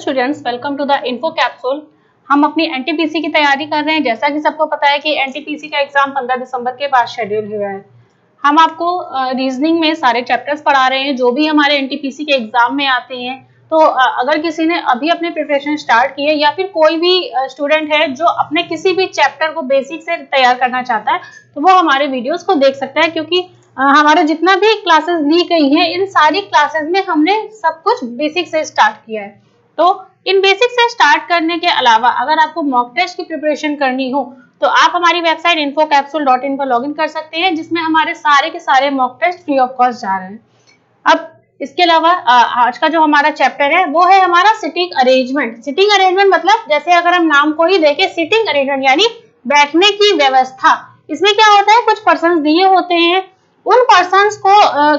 Students, welcome to the info capsule. हम अपनी NTPC की तैयारी कर रहे हैं। जैसा कि सबको पता है कि एनटीपीसी का एग्जाम 15 दिसंबर के बाद शेड्यूल हुआ है। हम आपको रीजनिंग में सारे चैप्टर्स पढ़ा रहे हैं जो भी हमारे एनटीपीसी के एग्जाम में आते हैं। तो अगर किसी ने अभी अपने प्रिपरेशन स्टार्ट की है या फिर कोई भी स्टूडेंट है जो अपने किसी भी चैप्टर को बेसिक से तैयार करना चाहता है तो वो हमारे वीडियोस को देख सकता है, क्योंकि हमारे जितना भी क्लासेस ली गई हैं इन सारी क्लासेस में हमने सब कुछ बेसिक से स्टार्ट किया है। तो इन बेसिक से स्टार्ट करने के अलावा अगर आपको मॉक टेस्ट की प्रिपरेशन करनी हो तो आप हमारी वेबसाइट infocapsule.in पर लॉगिन कर सकते हैं, जिसमें हमारे सारे के सारे mock test free of cost जा रहे हैं। अब इसके अलावा आज का जो हमारा चैप्टर है वो है हमारा सिटिंग अरेंजमेंट। सिटिंग अरेंजमेंट मतलब जैसे अगर हम नाम को ही देखें, सिटिंग अरेंजमेंट यानी बैठने की व्यवस्था। इसमें क्या होता है, कुछ पर्सन दिए होते हैं, उन पर्सन्स को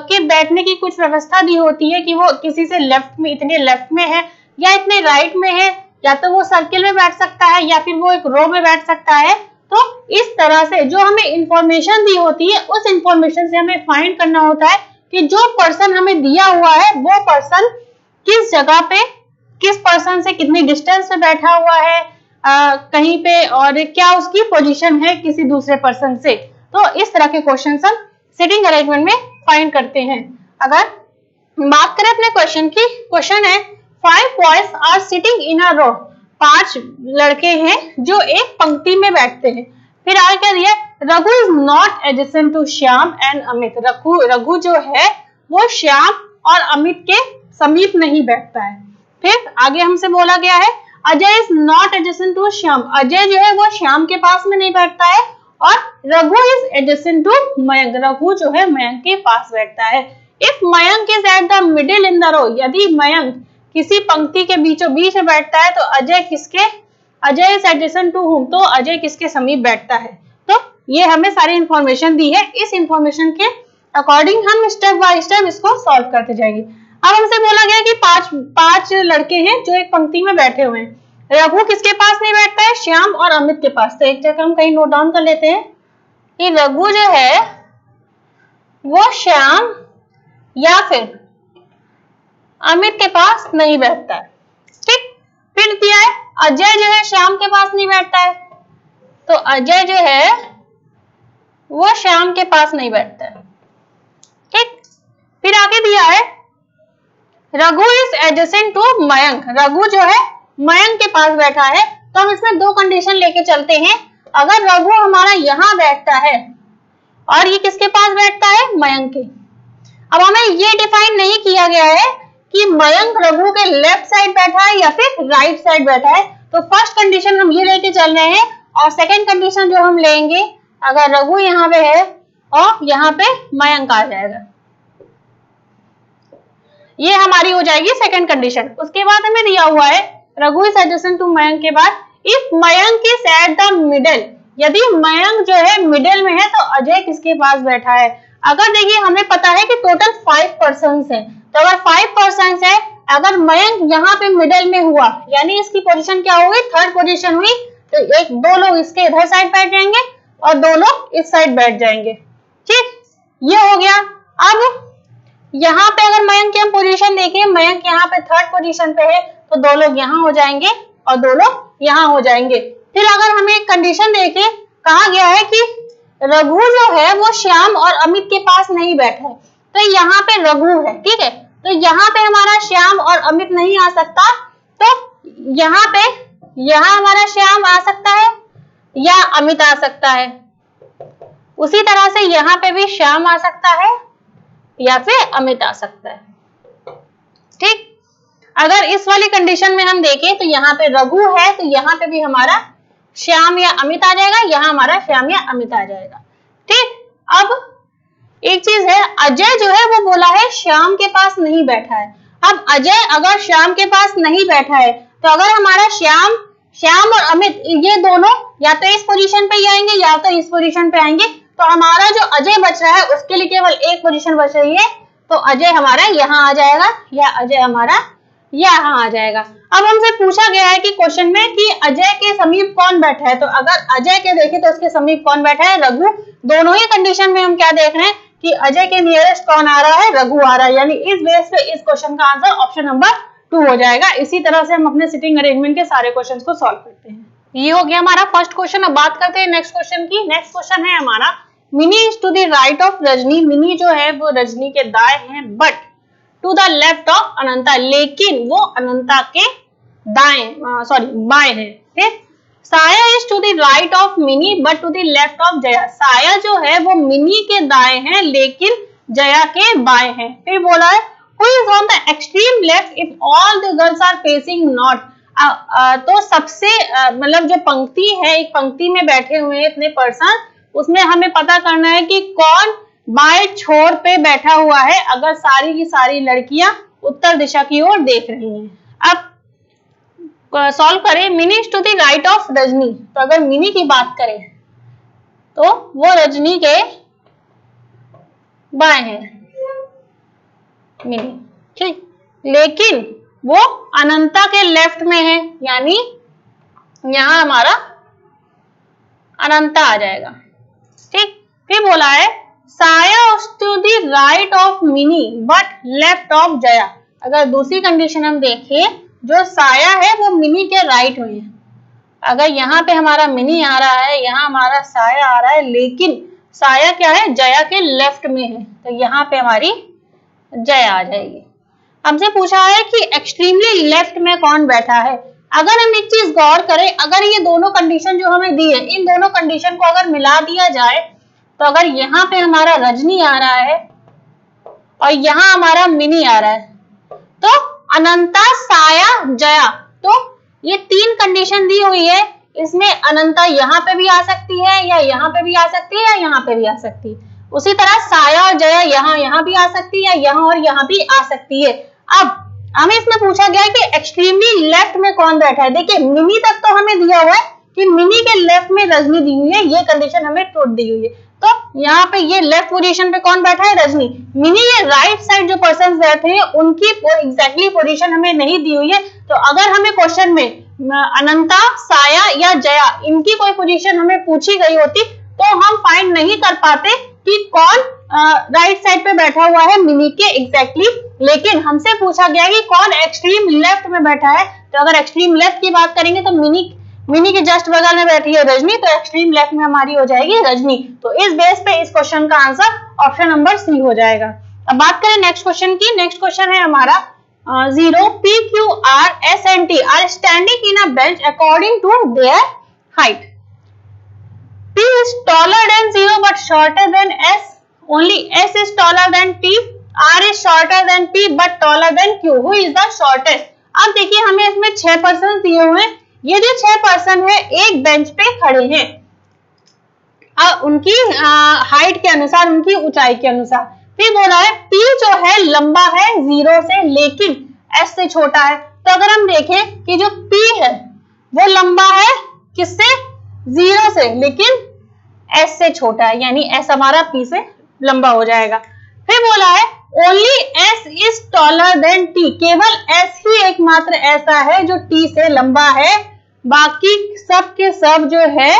के बैठने की कुछ व्यवस्था दी होती है कि वो किसी से लेफ्ट में, इतने लेफ्ट में है या इतने राइट में है, या तो वो सर्किल में बैठ सकता है या फिर वो एक रो में बैठ सकता है। तो इस तरह से जो हमें इंफॉर्मेशन दी होती है उस इंफॉर्मेशन से हमें फाइंड करना होता है कि जो पर्सन हमें दिया हुआ है वो पर्सन किस जगह पे, किस पर्सन से कितनी डिस्टेंस पे बैठा हुआ है कहीं पे, और क्या उसकी पोजीशन है किसी दूसरे पर्सन से। तो इस तरह के क्वेश्चन हम सिटिंग अरेंजमेंट में फाइंड करते हैं। अगर बात करें अपने क्वेश्चन की, क्वेश्चन है 5 बॉयज आर सिटिंग इन अ रो। 5 लड़के हैं जो एक पंक्ति में बैठते हैं। फिर आगे क्या दिया, Raghu is not adjacent to Shyam and Amit. Raghu जो है वो श्याम और अमित के समीप नहीं बैठता है। फिर आगे हमसे बोला गया है Ajay is not adjacent to Shyam. Ajay जो है वो श्याम के पास में नहीं बैठता है। और Raghu is adjacent to Mayank. Raghu जो है मयंक के पास बैठता है। If Mayank is at the middle in the row, यदि मयंक किसी पंक्ति के बीचों बीच में बैठता है तो Ajay is adjacent to whom, तो अजय किसके समीप बैठता है। तो ये हमें सारी इंफॉर्मेशन दी है। इस इंफॉर्मेशन के अकॉर्डिंग हम स्टेप बाय स्टेप इसको सॉल्व करते जाएंगे। अब हमसे बोला गया कि पांच लड़के हैं जो एक पंक्ति में बैठे हुए हैं। रघु किसके पास नहीं बैठता है, श्याम और अमित के पास। तो एक जगह हम कहीं नोट डाउन कर लेते हैं कि रघु जो है वो श्याम या फिर अमित के पास नहीं बैठता है। ठीक, फिर दिया है अजय जो है श्याम के पास नहीं बैठता है, तो अजय जो है वो श्याम के पास नहीं बैठता है। ठीक, फिर आगे दिया है Raghu is adjacent to Mayank. Raghu जो है मयंक के पास बैठा है। तो हम इसमें दो कंडीशन लेके चलते हैं। अगर रघु हमारा यहां बैठता है और ये किसके पास बैठता है, मयंक के। अब हमें ये डिफाइन नहीं किया गया है कि मयंक रघु के लेफ्ट साइड बैठा है या फिर राइट साइड बैठा है। तो फर्स्ट कंडीशन हम ये लेके चल रहे हैं, और सेकंड कंडीशन जो हम लेंगे, अगर रघु यहाँ पे है और यहाँ पे मयंक आ जाएगा, ये हमारी हो जाएगी सेकंड कंडीशन। उसके बाद हमें दिया हुआ है Raghu is adjacent to Mayank के बाद if Mayank is at the middle. यदि मयंक जो है मिडल में है तो अजय किसके पास बैठा है। अगर देखिए हमें पता है कि टोटल 5 पर्सन है, तो अगर 5 पर्सन है, अगर मयंक यहाँ पे मिडल में हुआ यानी इसकी पोजीशन क्या हुई, थर्ड पोजीशन हुई, तो दो लोग इसके इधर साइड बैठ जाएंगे और दो लोग इस साइड बैठ जाएंगे। ठीक, ये हो गया। अब यहाँ पे अगर मयंक की हम पोजीशन देखें, मयंक यहाँ पे थर्ड पोजीशन पे है, तो दो लोग यहाँ हो जाएंगे और दो लोग यहाँ हो जाएंगे। फिर अगर हमें एक कंडीशन देखें, कहा गया है कि रघु जो है वो श्याम और अमित के पास नहीं बैठा है, तो यहाँ पे रघु है। ठीक है, तो यहाँ पे हमारा श्याम और अमित नहीं आ सकता, तो यहाँ हमारा श्याम आ सकता है या अमित आ सकता है। उसी तरह से यहाँ पे भी श्याम आ सकता है या फिर अमित आ सकता है। ठीक, अगर इस वाली कंडीशन में हम देखें तो यहाँ पे रघु है, तो यहाँ पे भी हमारा श्याम या अमित आ जाएगा, यहाँ हमारा श्याम या अमित आ जाएगा। ठीक, अब एक चीज है, अजय जो है वो बोला है श्याम के पास नहीं बैठा है। अब अजय अगर श्याम के पास नहीं बैठा है तो अगर हमारा श्याम और अमित ये दोनों या तो इस पोजीशन पे ही आएंगे या तो इस पोजीशन पे आएंगे, तो हमारा जो अजय बच रहा है उसके लिए केवल एक पोजीशन बच रही है, तो अजय हमारा यहाँ आ जाएगा या अजय हमारा यहाँ आ जाएगा। अब हमसे पूछा गया है कि क्वेश्चन में कि अजय के समीप कौन बैठा है, तो अगर अजय के देखें तो उसके समीप कौन बैठा है, रघु। दोनों ही कंडीशन में हम क्या देख रहे हैं कि अजय के नियरेस्ट कौन आ रहा है, रघु आ रहा है। यानी इस बेस पे इस क्वेश्चन का आंसर ऑप्शन नंबर 2 हो जाएगा। इसी तरह से हम अपने सिटिंग अरेंजमेंट के सारे क्वेश्चंस को सॉल्व करते हैं। ये हो गया हमारा फर्स्ट क्वेश्चन। अब बात करते हैं नेक्स्ट क्वेश्चन की। नेक्स्ट क्वेश्चन है हमारा Mini is to the right of Rajni. Mini जो है वो रजनी के दाएं है, but to the left of Ananta, लेकिन वो अनंता के दाएं बाएं है। फिर Saya is to the right of Mini but to the left of Jaya. Saya जो है वो मिनी के दाएं है लेकिन जया के बाएं है। फिर बोला है who is on the extreme left if all the girls are facing north. तो सबसे मतलब जो पंक्ति है, एक पंक्ति में बैठे हुए हैं इतने पर्सन, उसमें हमें पता करना है कि कौन बाएं छोर पे बैठा हुआ है अगर सारी की सारी लड़कियां उत्तर दिशा की ओर देख रही हैं। अब सॉल्व करें। Mini is to the right of Rajni, तो अगर मिनी की बात करें तो वो रजनी के बाएं है मिनी, ठीक, लेकिन वो अनंता के लेफ्ट में है, यानी यहां हमारा अनंता आ जाएगा, ठीक। फिर बोला है Saya to the right of Mini but left of Jaya. अगर दूसरी कंडीशन हम देखें, जो साया है वो मिनी के राइट में है। अगर यहाँ पे हमारा मिनी आ रहा है, यहाँ हमारा साया आ रहा है, लेकिन साया क्या है, जया के लेफ्ट में है, तो यहाँ पे हमारी जया आ जाएगी। हमसे पूछा है कि एक्सट्रीमली लेफ्ट में कौन बैठा है। अगर हम एक चीज गौर करें, अगर ये दोनों कंडीशन जो हमें दी है, इन दोनों कंडीशन को अगर मिला दिया जाए, तो अगर यहाँ पे हमारा रजनी आ रहा है और यहाँ हमारा मिनी आ रहा है, तो अनंता, साया, जया, तो ये 3 कंडीशन दी हुई है। इसमें अनंता यहाँ पे भी आ सकती है, या यहाँ पे भी आ सकती है, या यहाँ पे भी आ सकती है। उसी तरह साया और जया यहाँ भी आ सकती है, यहाँ और यहाँ भी आ सकती है। अब हमें इसमें पूछा गया है कि एक्सट्रीमली लेफ्ट में कौन बैठा है। देखिए मिनी तक तो हमें दिया हुआ है कि मिनी के लेफ्ट में रजनी दी हुई है, ये कंडीशन हमें ट्रू दी हुई है। तो यहाँ पे ये लेफ्ट पोजीशन पे कौन बैठा है, रजनी। मिनी के राइट साइड जो पर्सन बैठे हैं उनकी एग्जैक्टली पोजीशन हमें नहीं दी हुई है। तो अगर हमें क्वेश्चन में अनंता, साया या जया, इनकी कोई पोजीशन हमें पूछी गई होती तो हम फाइंड नहीं कर पाते कि कौन राइट साइड पे बैठा हुआ है मिनी के एग्जैक्टली। लेकिन हमसे पूछा गया कि कौन एक्सट्रीम लेफ्ट में बैठा है, तो अगर एक्सट्रीम लेफ्ट की बात करेंगे तो मिनी के जस्ट बगल में बैठी है रजनी, तो एक्सट्रीम लेफ्ट में हमारी हो जाएगी रजनी। तो इस बेस पे इस क्वेश्चन का आंसर ऑप्शन नंबर सी हो जाएगा। अब बात करें नेक्स्ट क्वेश्चन की। नेक्स्ट क्वेश्चन है हमारा 0 P Q R S and T are standing in a bench according to their height. P is taller than 0 but shorter than S. Only S is taller than T. R is shorter than P but taller than Q. Who is the shortest? अब देखिए हमें इसमें 6 person दिए हुए हैं। ये जो 6 person है एक बेंच पे खड़े हैं, उनकी हाइट के अनुसार, उनकी ऊंचाई के अनुसार। फिर बोला है P जो है लंबा है 0 से, लेकिन S से छोटा है। तो अगर हम देखें कि जो P है वो लंबा है किससे, 0 से, लेकिन S से छोटा है, यानी S हमारा P से लंबा हो जाएगा। फिर बोला है only S is taller than T, केवल S ही एकमात्र ऐसा है जो T से लंबा है, बाकी सब के सब जो है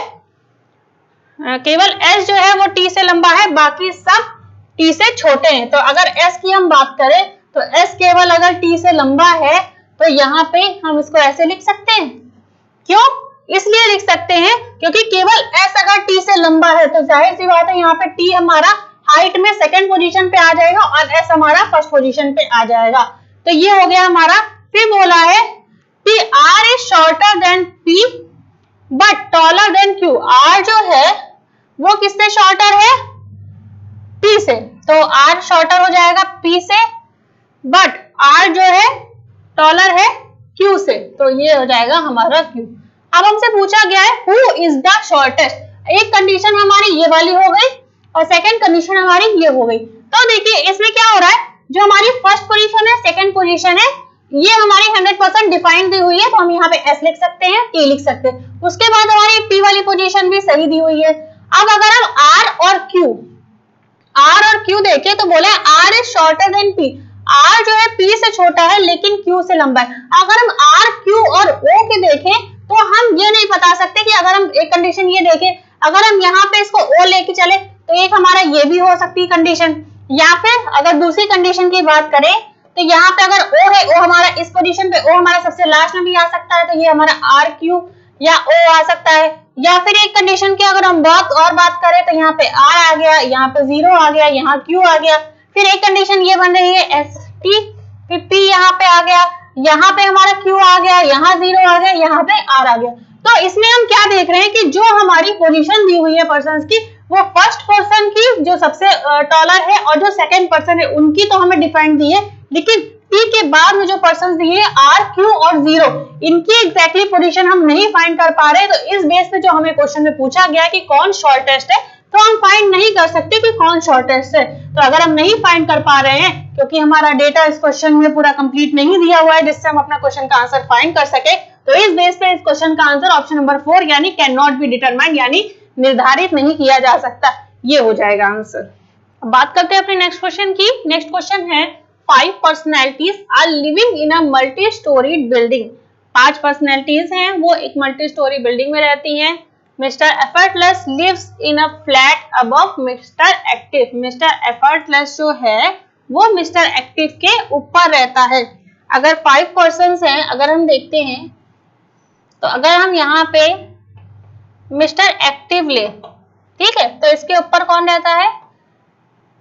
केवल S जो है वो T से लंबा है, बाकी सब T से छोटे हैं। तो अगर S की हम बात करें तो S केवल अगर T से लंबा है तो यहाँ पे हम इसको ऐसे लिख सकते हैं। क्यों इसलिए लिख सकते हैं क्योंकि केवल S अगर T से लंबा है तो जाहिर सी बात है यहाँ पे T हमारा हाइट में सेकंड पोजीशन पे आ जाएगा और S हमारा फर्स्ट पोजीशन पे आ जाएगा। तो ये हो गया हमारा। फिर बोला है कि R is shorter than P but taller than Q. R जो है वो किससे शॉर्टर है, P से, तो R शॉर्टर हो जाएगा P से, बट R जो है टॉलर है Q से, तो ये हो जाएगा हमारा Q। अब हमसे पूछा गया है हु इज द शॉर्टेस्ट। एक कंडीशन हमारी ये वाली हो गई और सेकंड कंडीशन हमारी ये हो गई। तो देखिए इसमें क्या हो रहा है, जो हमारी फर्स्ट पोजीशन है, सेकंड पोजीशन है, ये हमारी 100% डिफाइंड दी हुई है, तो हम यहाँ पे S लिख सकते हैं, T लिख सकते हैं। उसके बाद हमारी P वाली पोजीशन भी सही दी हुई है। अब अगर हम R और Q देखें तो बोला है R is shorter than P। R जो है P से छोटा है लेकिन Q से लंबा है। अगर हम R, Q और O के देखें तो हम ये नहीं बता सकते कि अगर हम एक कंडीशन ये देखें, अगर हम यहाँ पे इसको O लेके चले तो एक हमारा ये भी हो सकती है कंडीशन, या फिर अगर दूसरी कंडीशन की बात करें तो यहाँ पे अगर O है, O हमारा इस पोजीशन पे, O हमारा सबसे लास्ट में भी आ सकता है, तो ये हमारा RQ या O आ सकता है। या फिर एक कंडीशन की अगर हम बात करें तो यहाँ पे R आ गया, यहाँ पे 0 आ गया, यहाँ Q आ गया। फिर एक कंडीशन ये बन रही है ST, फिर P यहाँ पे आ गया, यहाँ पे हमारा Q आ गया, यहाँ 0 आ गया, यहाँ पे R आ गया। तो इसमें हम क्या देख रहे हैं कि जो हमारी पोजीशन दी हुई है पर्सन्स की, वो फर्स्ट पर्सन की जो सबसे टॉलर है और जो सेकंड पर्सन है उनकी तो हमें डिफाइन दी है, लेकिन P के बाद में जो पर्सन दिए R, Q और 0, इनकी एग्जैक्टली पोजीशन हम नहीं फाइंड कर पा रहे। तो इस बेस पे जो हमें क्वेश्चन में पूछा गया कि कौन शॉर्टेस्ट है, तो हम फाइंड नहीं कर सकते कि कौन शॉर्टेस्ट है। तो अगर हम नहीं फाइंड कर पा रहे हैं क्योंकि हमारा डेटा इस क्वेश्चन में पूरा कंप्लीट नहीं दिया हुआ है जिससे हम अपना क्वेश्चन का आंसर फाइंड कर सके, तो इस बेस पे इस क्वेश्चन का आंसर ऑप्शन नंबर 4 यानी कैन नॉट बी डिटरमाइंड, यानी निर्धारित नहीं किया जा सकता, ये हो जाएगा आंसर। अब बात करते हैं अपने नेक्स्ट क्वेश्चन की। नेक्स्ट क्वेश्चन है 5 personalities are living in a multi storied building. 5 personalities हैं, वो एक मल्टी स्टोरी बिल्डिंग में रहती हैं। Mr Effortless lives in a flat above mister Active. Mr Effortless जो है वो मिस्टर एक्टिव के ऊपर रहता है। अगर 5 पर्सन्स हैं, अगर हम देखते हैं तो अगर हम यहाँ पे मिस्टर एक्टिव ले, ठीक है, तो इसके ऊपर कौन रहता है?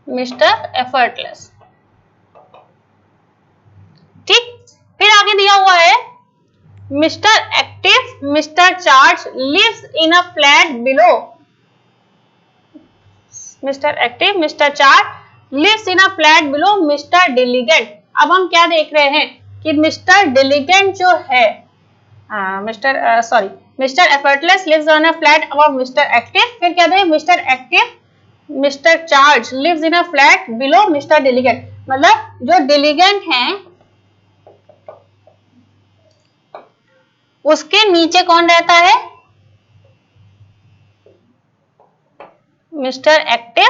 मिस्टर एफर्टलेस, ठीक। फिर आगे दिया हुआ है mister Active mister Charge lives in a flat below. Mister Active mister Charge lives in a flat below mister Diligent. अब हम क्या देख रहे हैं कि मिस्टर डिलीगेंट जो है, mister Effortless lives on a flat above mister Active. फिर क्या दें, mister Active mister Charge lives in a flat below mister Diligent. मतलब जो डिलीगेंट हैं उसके नीचे कौन रहता है? मिस्टर एक्टिव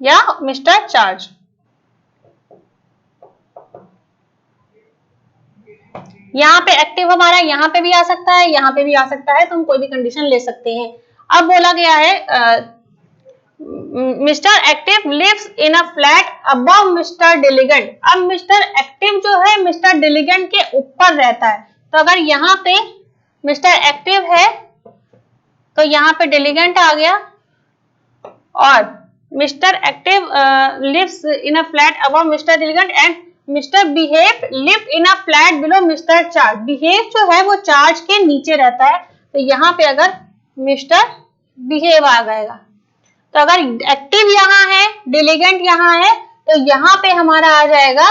या मिस्टर चार्ज। यहाँ पे एक्टिव हमारा यहाँ पे भी आ सकता है, यहाँ पे भी आ सकता है, तो हम कोई भी कंडीशन ले सकते हैं। अब बोला गया है mister Active lives in a flat above mister Diligent. अब मिस्टर एक्टिव जो है मिस्टर डिलीगेंट के ऊपर रहता है, तो अगर यहाँ पे मिस्टर एक्टिव है तो यहाँ पे डिलीगेंट आ गया, और mister Active lives in a flat above mister Diligent and mister Behave live in a flat below mister Charge. Behave जो है वो चार्ज के नीचे रहता है, तो यहाँ पे अगर मिस्टर बिहेव आ जाएगा, तो अगर एक्टिव यहाँ है डिलीगेंट यहाँ है, तो यहाँ पे हमारा आ जाएगा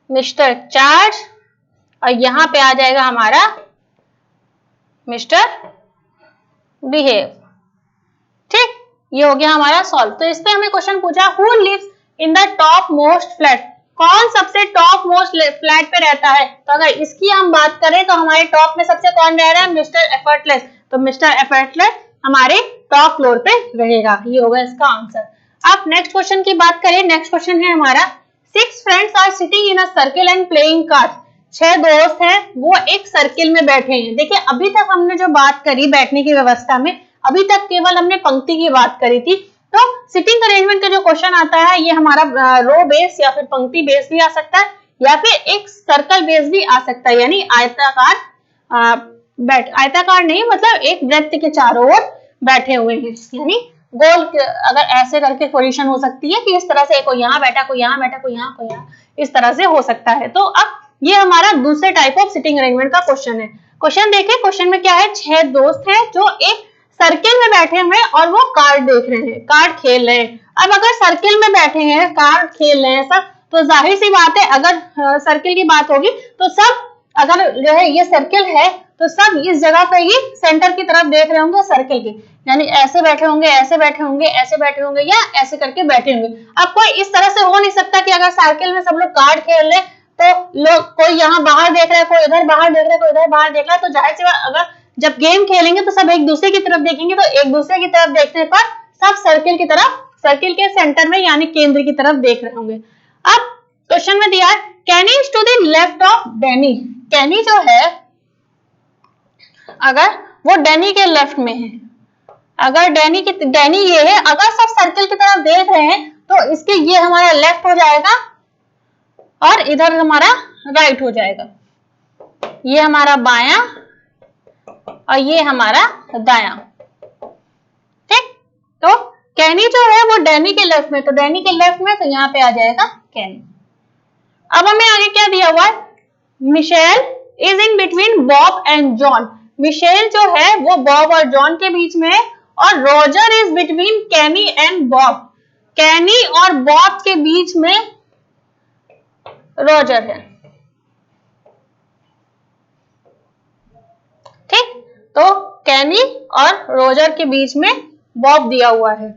मिस्टर चार्ज और यहाँ पे आ जाएगा हमारा मिस्टर बिहेव, ठीक। ये हो गया हमारा सॉल्व। तो इस पे हमें क्वेश्चन पूछा who lives in the top most flat, कौन सबसे टॉप मोस्ट फ्लैट पे रहता है। तो अगर इसकी हम बात करें तो हमारे टॉप में सबसे कौन रह रहा है? Mister effortless. तो मिस्टर एफर्टलेस हमारे टॉप फ्लोर पे रहेगा, ये होगा इसका आंसर। अब नेक्स्ट क्वेश्चन की बात करें। नेक्स्ट क्वेश्चन है हमारा 6 friends are sitting in a circle and playing cards. 6 दोस्त हैं, वो एक सर्किल में बैठे हैं। देखिए अभी तक हमने जो बात करी बैठने की व्यवस्था में, अभी तक केवल हमने पंक्ति की बात करी थी। तो सिटिंग अरेंजमेंट का जो क्वेश्चन आता है ये हमारा रो बेस या फिर पंक्ति बेस भी आ सकता है, या फिर एक सर्कल बेस भी आ सकता है, यानी आयताकार आयताकार नहीं, मतलब एक वृत्त के चारों ओर बैठे हुए हैं, यानी गोल अगर ऐसे करके पोजीशन हो सकती है कि इस तरह से कोई यहाँ बैठा, कोई यहाँ बैठा, कोई यहाँ, कोई यहाँ, इस तरह से हो सकता है। तो अब ये हमारा दूसरे टाइप ऑफ सिटिंग अरेंजमेंट का क्वेश्चन है। क्वेश्चन देखिए, क्वेश्चन में क्या है, 6 दोस्त हैं जो एक सर्किल में बैठे हुए हैं और वो कार्ड देख रहे हैं, कार्ड खेल रहे हैं। अब अगर सर्किल में बैठे हैं, कार्ड खेल रहे हैं सब, तो जाहिर सी बात है अगर सर्किल की बात होगी तो सब, अगर जो है ये सर्किल है तो सब इस जगह पे ही सेंटर की तरफ देख रहे होंगे सर्किल के, यानी ऐसे बैठे होंगे, ऐसे बैठे होंगे, ऐसे बैठे होंगे, या ऐसे करके बैठे होंगे। अब कोई इस तरह से हो नहीं सकता कि अगर सर्किल में सब लोग कार्ड खेल रहे तो लोग, कोई यहाँ बाहर देख रहा है, कोई इधर बाहर देख रहा है, कोई इधर बाहर देख रहा है, तो जाहिर सी बात अगर जब गेम खेलेंगे तो सब एक दूसरे की तरफ देखेंगे, तो एक दूसरे की तरफ देखने पर सब सर्किल की तरफ, सर्किल के सेंटर में यानी केंद्र की तरफ देख रहे होंगे। अब क्वेश्चन में दिया है Kenny is to the left of Danny. Kenny जो है अगर वो डैनी के लेफ्ट में है, अगर डैनी ये है, अगर सब सर्किल की तरफ देख रहे हैं तो इसके ये हमारा लेफ्ट हो जाएगा और इधर हमारा राइट हो जाएगा। ये हमारा बायां और ये हमारा दायां। ठीक, तो कैनी जो है वो डैनी के लेफ्ट में, तो डैनी के लेफ्ट में, तो यहाँ पे आ जाएगा कैनी। अब हमें आगे क्या दिया हुआ है, Michelle is in between Bob and John. Michelle जो है वो बॉब और जॉन के बीच में है, और Roger is between Kenny and Bob. Kenny और बॉब के बीच में रॉजर है। ठीक, तो कैनी और रॉजर के बीच में बॉब दिया हुआ है।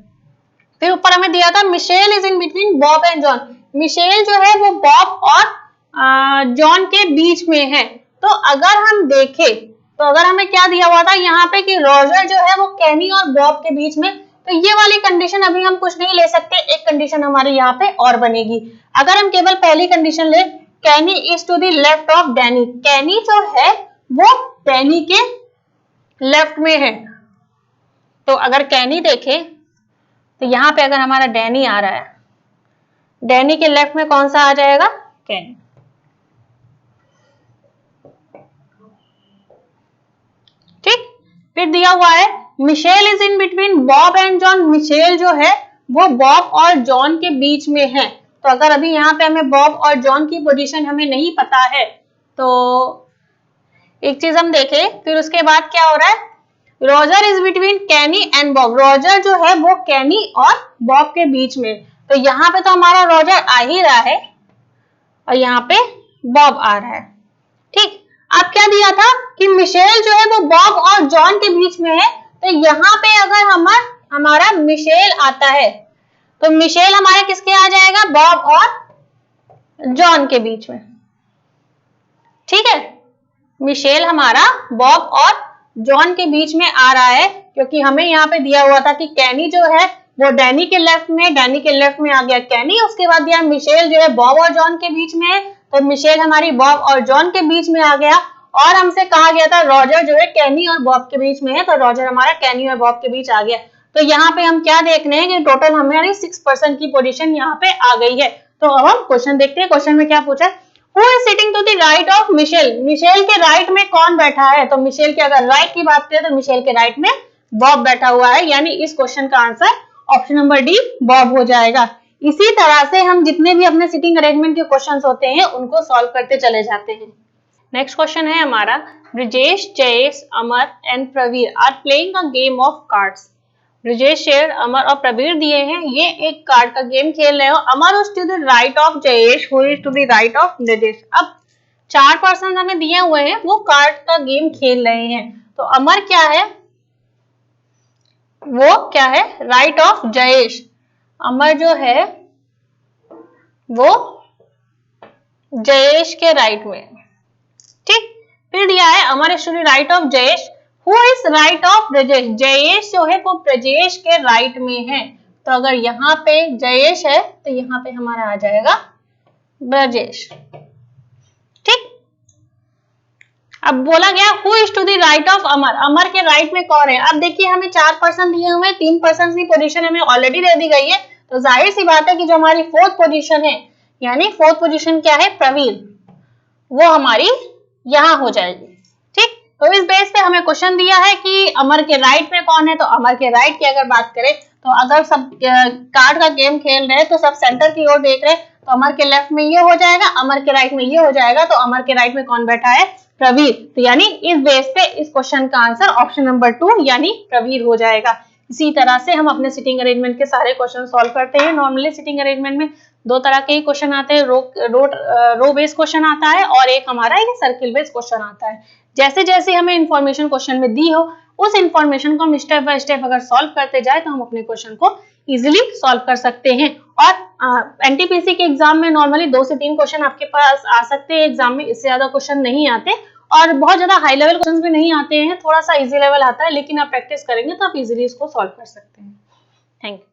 फिर ऊपर हमें दिया था Michelle is in between Bob and John. Michelle जो है वो बॉब और जॉन के बीच में है। तो अगर हम देखें तो अगर हमें क्या दिया हुआ था यहाँ पे कि रॉजर जो है वो कैनी और बॉब के बीच में, तो ये वाली कंडीशन अभी हम कुछ नहीं ले सकते, एक कंडीशन हमारे यहाँ पे और बनेगी। अगर हम केवल पहली कंडीशन ले, Kenny is to the left of Danny, Kenny जो है वो डैनी के लेफ्ट में है। तो अगर कैनी देखे तो यहाँ पे अगर हमारा डैनी आ रहा है, डैनी के लेफ्ट में कौन सा आ जाएगा, कैनी। ठीक, फिर दिया हुआ है Michelle is in between Bob and John. Michelle जो है वो बॉब और जॉन के बीच में है। तो अगर अभी यहाँ पे हमें बॉब और जॉन की पोजीशन हमें नहीं पता है, तो एक चीज हम देखें, फिर उसके बाद क्या हो रहा है, Roger is between Kenny and Bob. Roger जो है वो कैनी और बॉब के बीच में, तो यहाँ पे तो हमारा रॉजर आ ही रहा है और यहाँ पे बॉब आ रहा है। ठीक, अब क्या दिया था कि मिशेल जो है वो बॉब और जॉन के बीच में है। तो यहाँ पे अगर हमारा मिशेल आता है, तो मिशेल हमारे किसके आ जाएगा, बॉब और जॉन के बीच में। ठीक है, मिशेल हमारा बॉब और जॉन के बीच में आ रहा है, क्योंकि हमें यहाँ पे दिया हुआ था कि कैनी जो है वो डैनी के लेफ्ट में, डैनी के लेफ्ट में आ गया कैनी। उसके बाद दिया मिशेल जो है बॉब और जॉन के बीच में है, तो मिशेल हमारी बॉब और जॉन के बीच में आ गया। और हमसे कहा गया था रॉजर जो है कैनी और बॉब के बीच में है, तो रॉजर हमारा कैनी और बॉब के बीच आ गया। तो यहाँ पे हम क्या देख रहे हैं कि टोटल हमारी 6% की पोजीशन यहाँ पे आ गई है। तो अब हम क्वेश्चन देखते हैं। क्वेश्चन में क्या पूछा है, Who is sitting to the right of Michelle. Michelle के राइट में कौन बैठा है, तो मिशेल के अगर राइट की बात करें तो मिशेल के राइट में बॉब बैठा हुआ है, यानी इस क्वेश्चन का answer option number D Bob हो जाएगा। इसी तरह से हम जितने भी अपने सिटिंग अरेंजमेंट के क्वेश्चंस होते हैं उनको सॉल्व करते चले जाते हैं। नेक्स्ट क्वेश्चन है हमारा, Brijesh, Jayesh, Amar and Praveer are playing a game of cards. Brijesh, शेर, अमर और प्रवीर दिए हैं, ये एक कार्ड का गेम खेल रहे हो। Amar is to the right of Jayesh, who is to the right of Brijesh. अब 4 पर्सन हमें दिए हुए हैं, वो कार्ड का गेम खेल रहे हैं। तो अमर क्या है, वो क्या है, राइट ऑफ जयेश। अमर जो है वो जयेश के राइट में। ठीक, फिर दिया है Amar is to the right of Jayesh, who is right of Brajesh. Jayesh जो है वो ब्रजेश के राइट में है। तो अगर यहाँ पे जयेश है तो यहाँ पे हमारा आ जाएगा ब्रजेश। ठीक, अब बोला गया who is to the right of Amar. Amar के राइट में कौन है। अब देखिए हमें 4 पर्सन दिए हुए हैं, 3 पर्सन की पोजीशन हमें ऑलरेडी दे दी गई है। तो जाहिर सी बात है कि जो हमारी 4th पोजीशन है, यानी 4th पोजीशन क्या है, प्रवीर, वो हमारी यहाँ हो जाएगी। ठीक, तो इस बेस पे हमें क्वेश्चन दिया है कि अमर के राइट में कौन है। तो अमर के राइट की अगर बात करें तो अगर सब कार्ड का गेम खेल रहे हैं तो सब सेंटर की ओर देख रहे हैं, तो अमर के लेफ्ट में ये हो जाएगा, अमर के राइट में ये हो जाएगा। तो अमर के राइट में कौन बैठा है, प्रवीर। तो यानी इस बेस पे इस क्वेश्चन का आंसर ऑप्शन नंबर 2 यानी प्रवीर हो जाएगा। इसी तरह से हम अपने सिटिंग अरेंजमेंट के सारे क्वेश्चन सॉल्व करते हैं। नॉर्मली सिटिंग अरेंजमेंट में 2 तरह के ही क्वेश्चन आते हैं, रो बेस्ड क्वेश्चन आता है और एक हमारा ये सर्किल बेस्ड क्वेश्चन आता है। जैसे जैसे हमें इंफॉर्मेशन क्वेश्चन में दी हो, उस इंफॉर्मेशन को हम स्टेप बाय स्टेप अगर सॉल्व करते जाए तो हम अपने क्वेश्चन को इजीली सॉल्व कर सकते हैं। और एनटीपीसी के एग्जाम में नॉर्मली 2 से 3 क्वेश्चन आपके पास आ सकते हैं एग्जाम में, इससे ज्यादा क्वेश्चन नहीं आते और बहुत ज्यादा हाई लेवल क्वेश्चन भी नहीं आते हैं, थोड़ा सा इजी लेवल आता है, लेकिन आप प्रैक्टिस करेंगे तो आप इजीली इसको सॉल्व कर सकते हैं। Thank you.